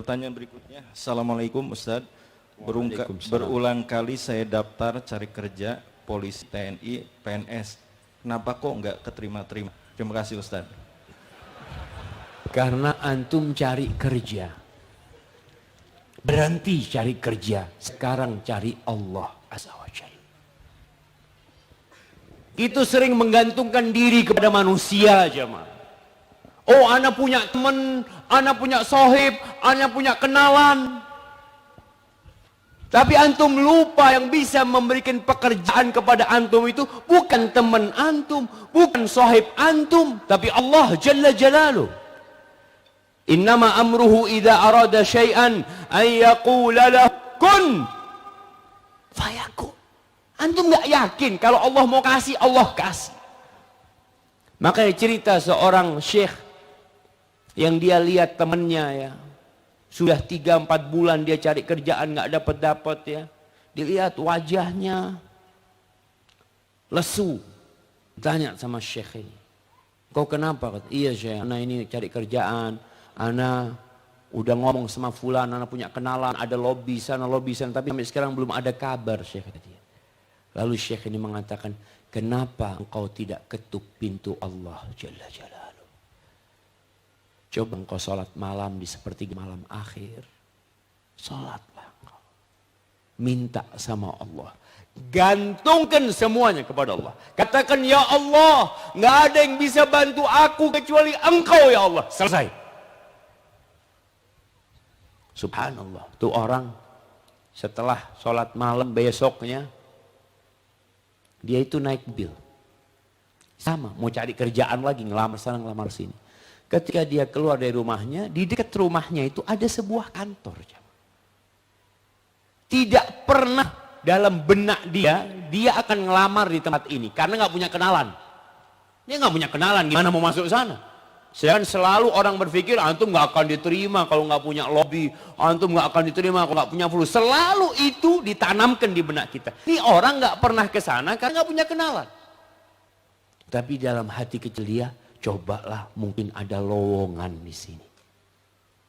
Pertanyaan berikutnya, Assalamualaikum Ustadz. Waalaikumsalam. Berulang kali saya daftar cari kerja, polisi, TNI, PNS. Kenapa kok nggak keterima-terima? Terima kasih Ustadz. Karena antum cari kerja. Berhenti cari kerja. Sekarang cari Allah Azza wa Jalla. Itu sering menggantungkan diri kepada manusia, jemaah. Oh, ana punya teman, ana punya sohib, ana punya kenalan. Tapi antum lupa yang bisa memberikan pekerjaan kepada antum itu bukan teman antum, bukan sohib antum, tapi Allah Jalla Jalaluh. Innama amruhu idza arada syai'an ay yaqula lahu kun fayakun. Antum nggak yakin kalau Allah mau kasih, Allah kasih. Makanya cerita seorang syekh yang dia lihat temannya ya, sudah 3-4 bulan dia cari kerjaan nggak dapat ya, dilihat wajahnya lesu. Tanya sama syekh ini, kau kenapa? Kata, iya syekh, anak ini cari kerjaan, anak udah ngomong sama fulan, anak punya kenalan, ada lobby sana, tapi sampai sekarang belum ada kabar syekh. Kata dia. Lalu syekh ini mengatakan, kenapa engkau tidak ketuk pintu Allah Jalla Jalla? Coba engkau sholat malam di sepertiga malam akhir. Sholatlah engkau. Minta sama Allah. Gantungkan semuanya kepada Allah. Katakan, ya Allah, nggak ada yang bisa bantu aku kecuali engkau ya Allah. Selesai. Subhanallah. Tuh orang setelah sholat malam besoknya, dia itu naik mobil. Sama, mau cari kerjaan lagi, ngelamar sana, ngelamar sini. Ketika dia keluar dari rumahnya, di dekat rumahnya itu ada sebuah kantor. Tidak pernah dalam benak dia akan ngelamar di tempat ini. Karena nggak punya kenalan. Dia nggak punya kenalan, gimana mau masuk sana? Sedangkan selalu orang berpikir, antum nggak akan diterima kalau nggak punya lobby. Antum nggak akan diterima kalau nggak punya flu. Selalu itu ditanamkan di benak kita. Ini orang nggak pernah ke sana karena nggak punya kenalan. Tapi dalam hati kecil dia, cobalah mungkin ada lowongan di sini.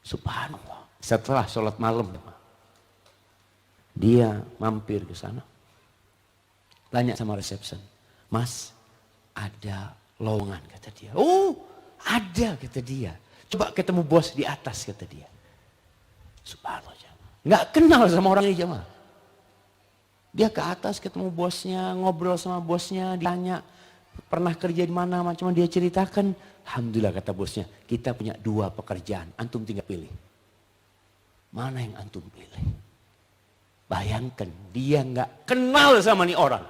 Subhanallah. Setelah sholat malam, dia mampir ke sana. Tanya sama resepsi, Mas, ada lowongan, kata dia. Oh, ada, kata dia. Coba ketemu bos di atas, kata dia. Subhanallah. Nggak kenal sama orang ini, jemaah. Dia ke atas ketemu bosnya, ngobrol sama bosnya, ditanya, pernah kerja di mana, macam dia ceritakan. Alhamdulillah, kata bosnya, kita punya 2 pekerjaan, antum tinggal pilih. Mana yang antum pilih? Bayangkan, dia nggak kenal sama nih orang.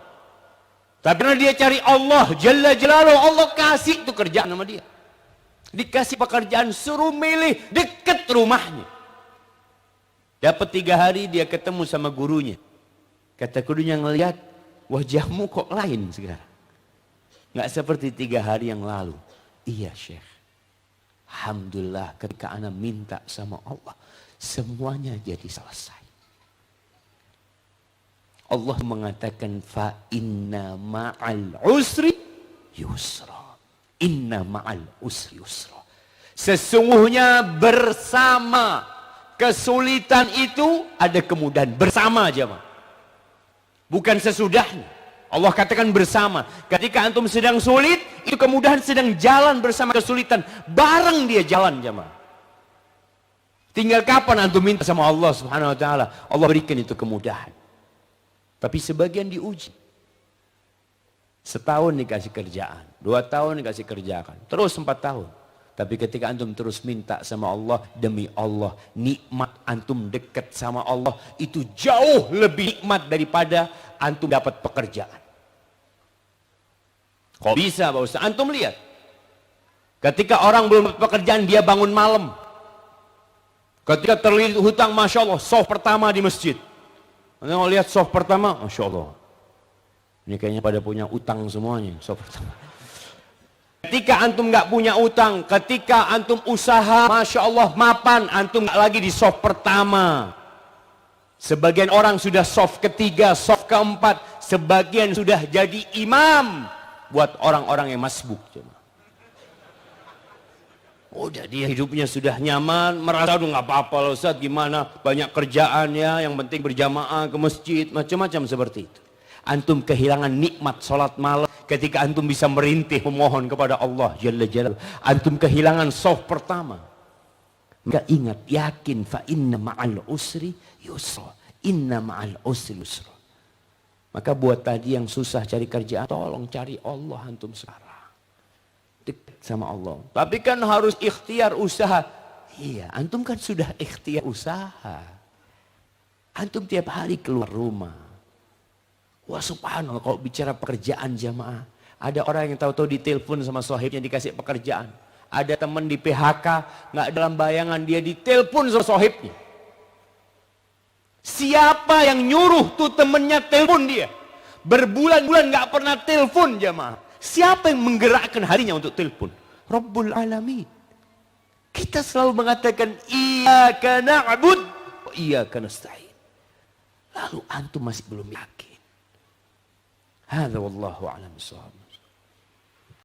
Tapi karena dia cari Allah Jalla Jalaluhu, Allah kasih itu kerjaan sama dia. Dikasih pekerjaan, suruh milih dekat rumahnya. Dapat 3 hari dia ketemu sama gurunya. Kata gurunya, ngelihat wajahmu kok lain sekarang. Nggak seperti 3 hari yang lalu. Iya Syekh. Alhamdulillah ketika ana minta sama Allah, semuanya jadi selesai. Allah mengatakan, fa inna ma'al usri yusra. Inna ma'al usri yusra. Sesungguhnya bersama kesulitan itu ada kemudahan. Bersama jemaah. Bukan sesudahnya. Allah katakan bersama. Ketika antum sedang sulit, itu kemudahan sedang jalan bersama kesulitan. Bareng dia jalan, jemaah. Tinggal kapan antum minta sama Allah Subhanahu wa taala, Allah berikan itu kemudahan. Tapi sebagian diuji. 1 tahun dikasih kerjaan, 2 tahun dikasih kerjaan, terus 4 tahun. Tapi ketika antum terus minta sama Allah, demi Allah, nikmat antum dekat sama Allah itu jauh lebih nikmat daripada antum dapat pekerjaan. Kok bisa Pak Ustaz? Antum lihat. Ketika orang belum dapat pekerjaan, dia bangun malam. Ketika terlilit hutang, Masya Allah, soft pertama di masjid. Anda mau lihat soft pertama, Masya Allah. Ini kayaknya pada punya utang semuanya, soft pertama. Ketika antum nggak punya utang, ketika antum usaha, Masya Allah, mapan, antum nggak lagi di soft pertama. Sebagian orang sudah soft ketiga, soft keempat, sebagian sudah jadi imam buat orang-orang yang masbuk. Udah dia hidupnya sudah nyaman, merasa udah nggak apa-apa loh Ustaz, gimana banyak kerjaan ya, yang penting berjamaah ke masjid, macam-macam seperti itu. Antum kehilangan nikmat sholat malam ketika antum bisa merintih memohon kepada Allah Jalla Jalla. Antum kehilangan soft pertama. Maka ingat, yakin, fa inna ma'al usri yusra, inna ma'al usri yusra. Maka buat tadi yang susah cari kerjaan, tolong cari Allah antum sekarang. Dekat sama Allah. Tapi kan harus ikhtiar usaha. Iya, antum kan sudah ikhtiar usaha. Antum tiap hari keluar rumah. Wah subhanallah, kalau bicara pekerjaan jamaah. Ada orang yang tahu-tahu ditelepon sama sahibnya dikasih pekerjaan. Ada teman di PHK, nggak dalam bayangan dia ditelepon sama sahibnya. Siapa yang nyuruh tuh temennya telepon dia? Berbulan-bulan nggak pernah telepon jamaah. Siapa yang menggerakkan harinya untuk telepon? Rabbul Alamin. Kita selalu mengatakan iyyaka na'bud wa iyyaka nasta'in. Lalu antum masih belum yakin. Hadza wallahu a'lam bissawab.